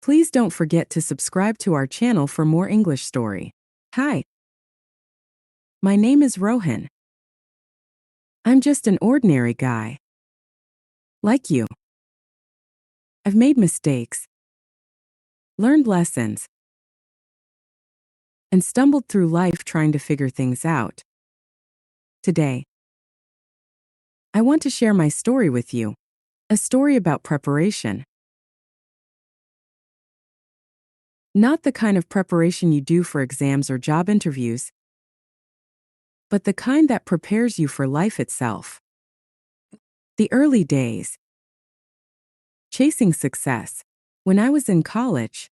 Please don't forget to subscribe to our channel for more English story. Hi. My name is Rohan. I'm just an ordinary guy. Like you. I've made mistakes, learned lessons, and stumbled through life trying to figure things out. Today, I want to share my story with you, a story about preparation. Not the kind of preparation you do for exams or job interviews, but the kind that prepares you for life itself. The early days. Chasing success. When I was in college,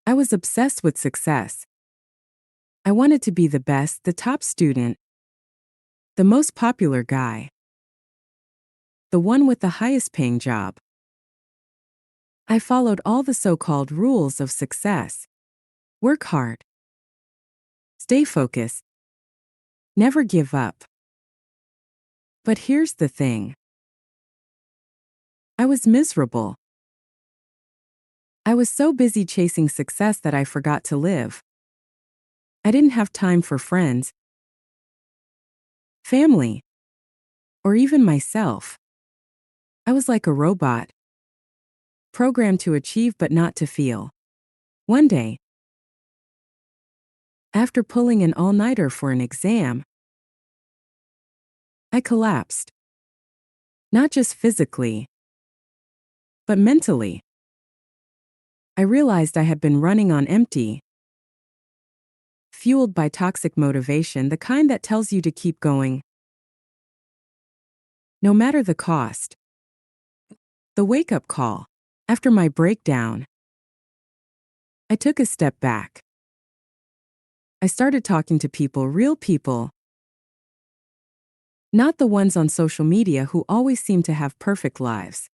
I was obsessed with success. I wanted to be the best, the top student, the most popular guy, the one with the highest paying job. I followed all the so-called rules of success. Work hard. Stay focused. Never give up. But here's the thing. I was miserable. I was so busy chasing success that I forgot to live. I didn't have time for friends, family, or even myself. I was like a robot, programmed to achieve but not to feel. One day, after pulling an all-nighter for an exam, I collapsed. Not just physically, but mentally. I realized I had been running on empty, fueled by toxic motivation, the kind that tells you to keep going, no matter the cost. The wake-up call. After my breakdown, I took a step back. I started talking to people, real people, not the ones on social media who always seem to have perfect lives.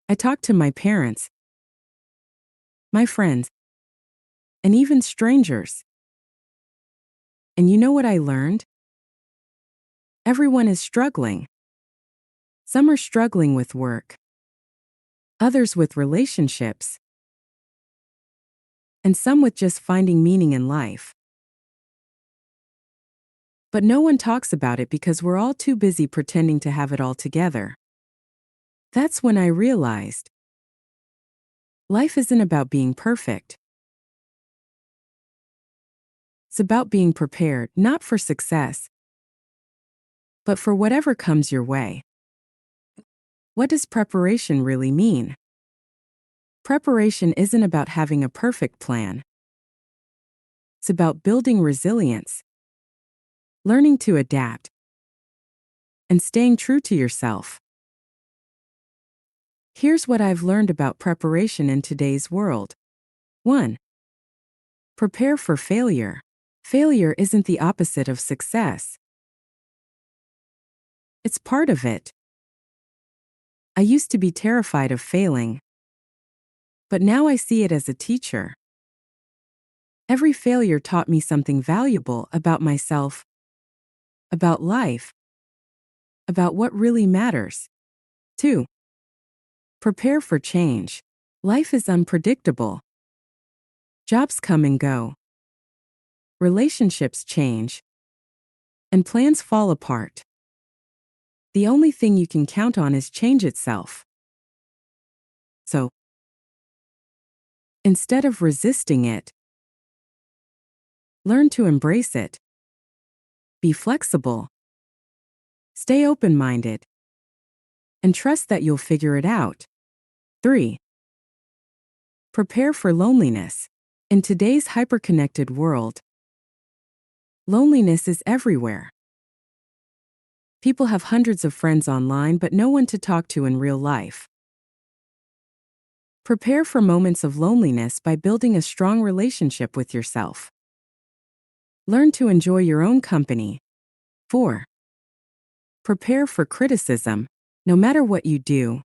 I talked to my parents, my friends, and even strangers. And you know what I learned? Everyone is struggling. Some are struggling with work, others with relationships, and some with just finding meaning in life. But no one talks about it because we're all too busy pretending to have it all together. That's when I realized life isn't about being perfect. It's about being prepared, not for success, but for whatever comes your way. What does preparation really mean? Preparation isn't about having a perfect plan. It's about building resilience, learning to adapt, and staying true to yourself. Here's what I've learned about preparation in today's world. 1. Prepare for failure. Failure isn't the opposite of success. It's part of it. I used to be terrified of failing, but now I see it as a teacher. Every failure taught me something valuable about myself, about life, about what really matters. 2. Prepare for change. Life is unpredictable. Jobs come and go. Relationships change. And plans fall apart. The only thing you can count on is change itself. So, instead of resisting it, learn to embrace it. Be flexible. Stay open-minded. And trust that you'll figure it out. 3. Prepare for loneliness. In today's hyper-connected world, loneliness is everywhere. People have hundreds of friends online but no one to talk to in real life. Prepare for moments of loneliness by building a strong relationship with yourself. Learn to enjoy your own company. 4. Prepare for criticism. No matter what you do,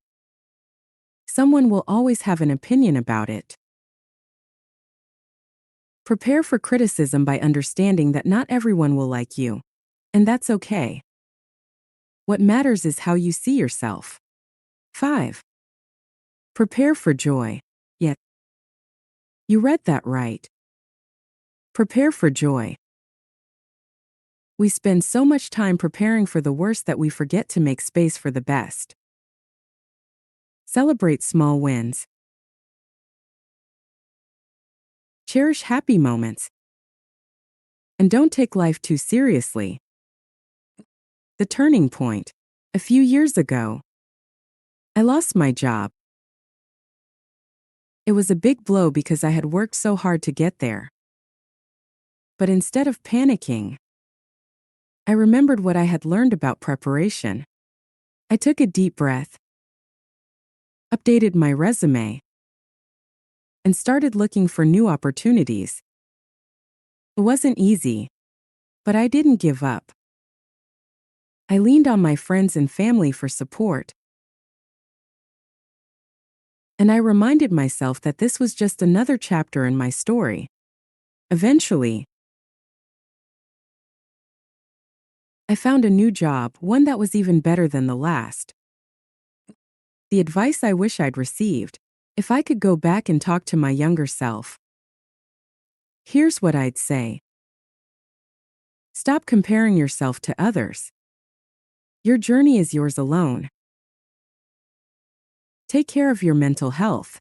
someone will always have an opinion about it. Prepare for criticism by understanding that not everyone will like you, and that's okay. What matters is how you see yourself. 5. Prepare for joy. Yet, you read that right. Prepare for joy. We spend so much time preparing for the worst that we forget to make space for the best. Celebrate small wins. Cherish happy moments. And don't take life too seriously. The turning point. A few years ago, I lost my job. It was a big blow because I had worked so hard to get there. But instead of panicking, I remembered what I had learned about preparation. I took a deep breath, updated my resume, and started looking for new opportunities. It wasn't easy, but I didn't give up. I leaned on my friends and family for support. And I reminded myself that this was just another chapter in my story. Eventually, I found a new job, one that was even better than the last. The advice I wish I'd received, if I could go back and talk to my younger self. Here's what I'd say. Stop comparing yourself to others. Your journey is yours alone. Take care of your mental health.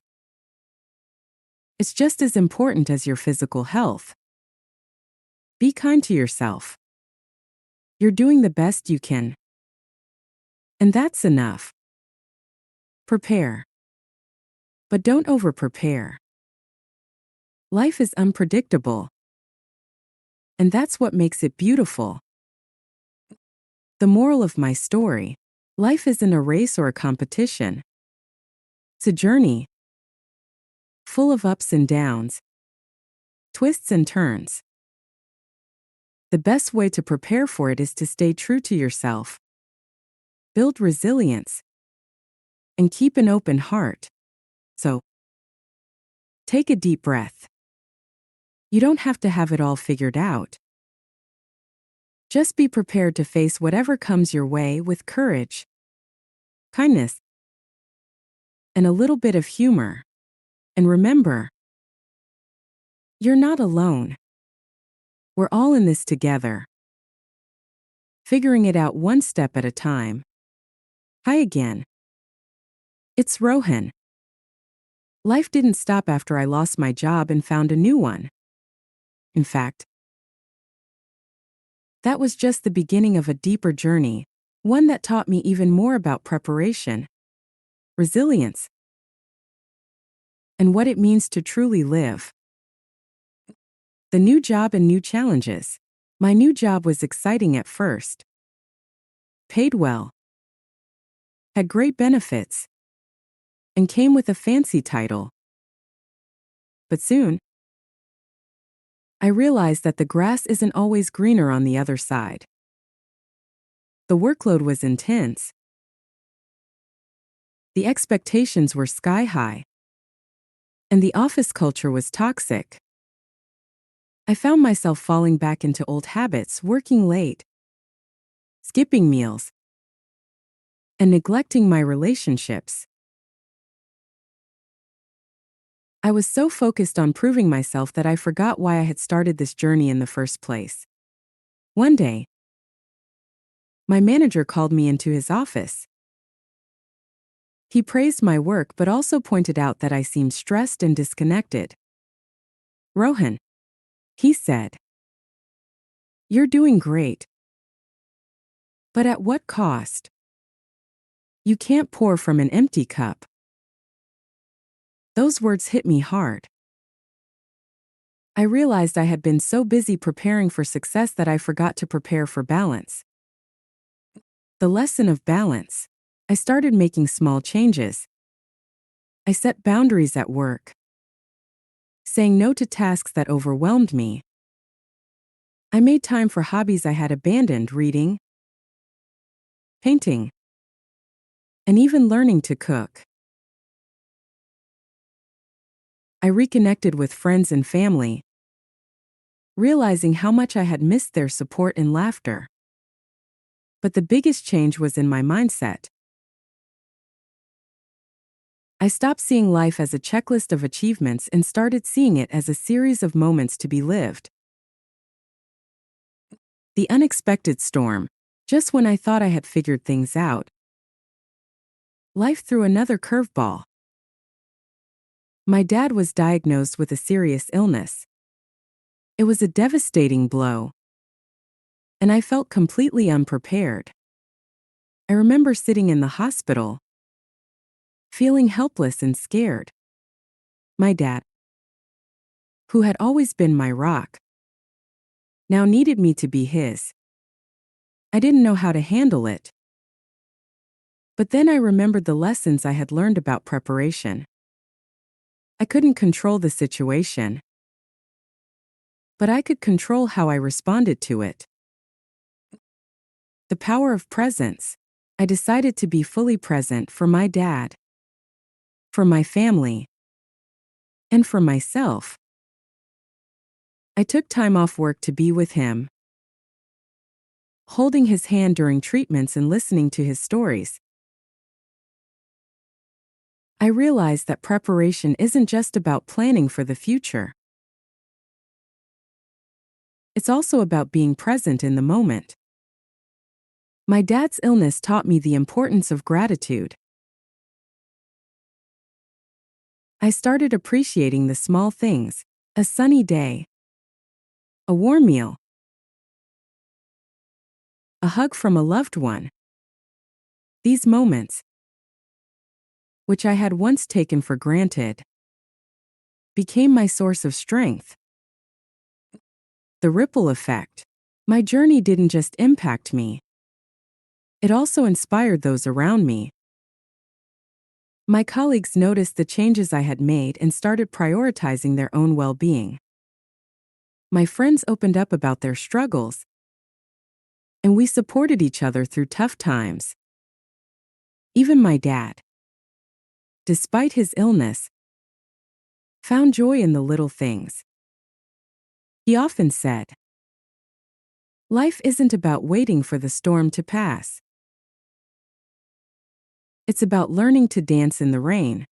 It's just as important as your physical health. Be kind to yourself. You're doing the best you can. And that's enough. Prepare. But don't over-prepare. Life is unpredictable. And that's what makes it beautiful. The moral of my story: life isn't a race or a competition. It's a journey, full of ups and downs, twists and turns. The best way to prepare for it is to stay true to yourself, build resilience, and keep an open heart. So, take a deep breath. You don't have to have it all figured out. Just be prepared to face whatever comes your way with courage, kindness, and a little bit of humor. And remember, you're not alone. We're all in this together, figuring it out one step at a time. Hi again. It's Rohan. Life didn't stop after I lost my job and found a new one. In fact, that was just the beginning of a deeper journey, one that taught me even more about preparation, resilience, and what it means to truly live. The new job and new challenges. My new job was exciting at first. Paid well, had great benefits, and came with a fancy title. But soon, I realized that the grass isn't always greener on the other side. The workload was intense. The expectations were sky high. And the office culture was toxic. I found myself falling back into old habits, working late, skipping meals, and neglecting my relationships. I was so focused on proving myself that I forgot why I had started this journey in the first place. One day, my manager called me into his office. He praised my work but also pointed out that I seemed stressed and disconnected. "Rohan," he said, "you're doing great. But at what cost? You can't pour from an empty cup." Those words hit me hard. I realized I had been so busy preparing for success that I forgot to prepare for balance. The lesson of balance. I started making small changes. I set boundaries at work, saying no to tasks that overwhelmed me. I made time for hobbies I had abandoned: reading, painting, and even learning to cook. I reconnected with friends and family, realizing how much I had missed their support and laughter. But the biggest change was in my mindset. I stopped seeing life as a checklist of achievements and started seeing it as a series of moments to be lived. The unexpected storm. Just when I thought I had figured things out, life threw another curveball. My dad was diagnosed with a serious illness. It was a devastating blow, and I felt completely unprepared. I remember sitting in the hospital, feeling helpless and scared. My dad, who had always been my rock, now needed me to be his. I didn't know how to handle it. But then I remembered the lessons I had learned about preparation. I couldn't control the situation, but I could control how I responded to it. The power of presence. I decided to be fully present for my dad, for my family, and for myself. I took time off work to be with him, holding his hand during treatments and listening to his stories. I realized that preparation isn't just about planning for the future. It's also about being present in the moment. My dad's illness taught me the importance of gratitude. I started appreciating the small things: a sunny day, a warm meal, a hug from a loved one. These moments, which I had once taken for granted, became my source of strength. The ripple effect. My journey didn't just impact me, it also inspired those around me. My colleagues noticed the changes I had made and started prioritizing their own well-being. My friends opened up about their struggles, and we supported each other through tough times. Even my dad, despite his illness, found joy in the little things. He often said, "Life isn't about waiting for the storm to pass. It's about learning to dance in the rain."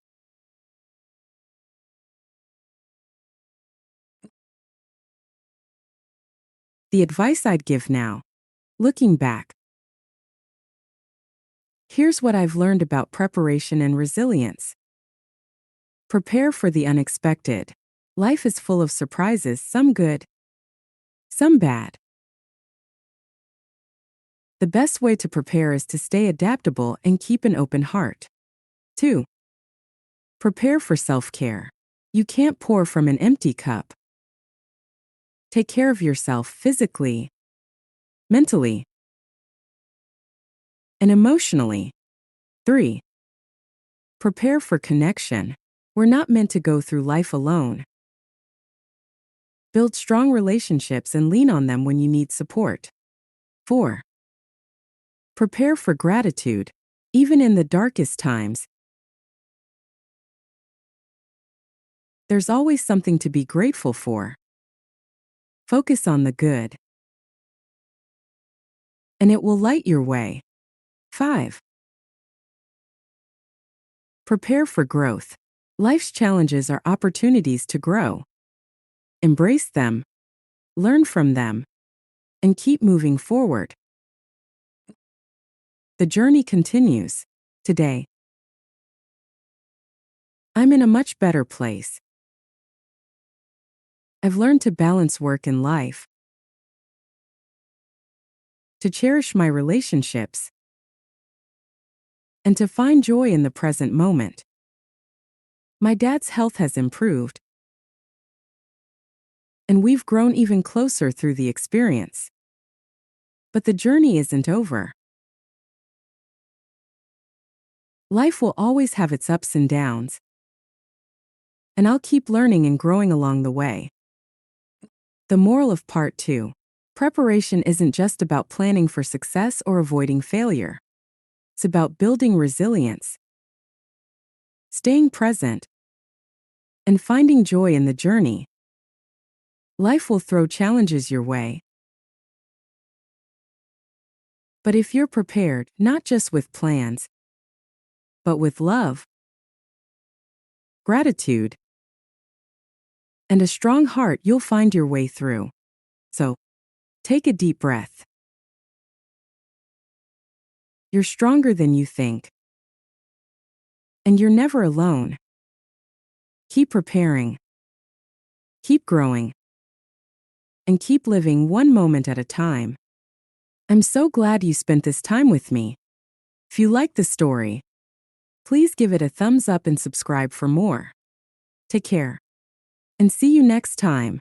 The advice I'd give now, looking back. Here's what I've learned about preparation and resilience. Prepare for the unexpected. Life is full of surprises, some good, some bad. The best way to prepare is to stay adaptable and keep an open heart. 2. Prepare for self-care. You can't pour from an empty cup. Take care of yourself physically, mentally, and emotionally. 3. Prepare for connection. We're not meant to go through life alone. Build strong relationships and lean on them when you need support. 4. Prepare for gratitude. Even in the darkest times, there's always something to be grateful for. Focus on the good, and it will light your way. 5. Prepare for growth. Life's challenges are opportunities to grow. Embrace them, learn from them, and keep moving forward. The journey continues. Today, I'm in a much better place. I've learned to balance work and life, to cherish my relationships, and to find joy in the present moment. My dad's health has improved, and we've grown even closer through the experience. But the journey isn't over. Life will always have its ups and downs, and I'll keep learning and growing along the way. The moral of part 2. Preparation isn't just about planning for success or avoiding failure. It's about building resilience, staying present, and finding joy in the journey. Life will throw challenges your way, but if you're prepared, not just with plans, but with love, gratitude, and a strong heart, you'll find your way through. So, take a deep breath. You're stronger than you think. And you're never alone. Keep preparing. Keep growing. And keep living one moment at a time. I'm so glad you spent this time with me. If you like the story, please give it a thumbs up and subscribe for more. Take care. And see you next time.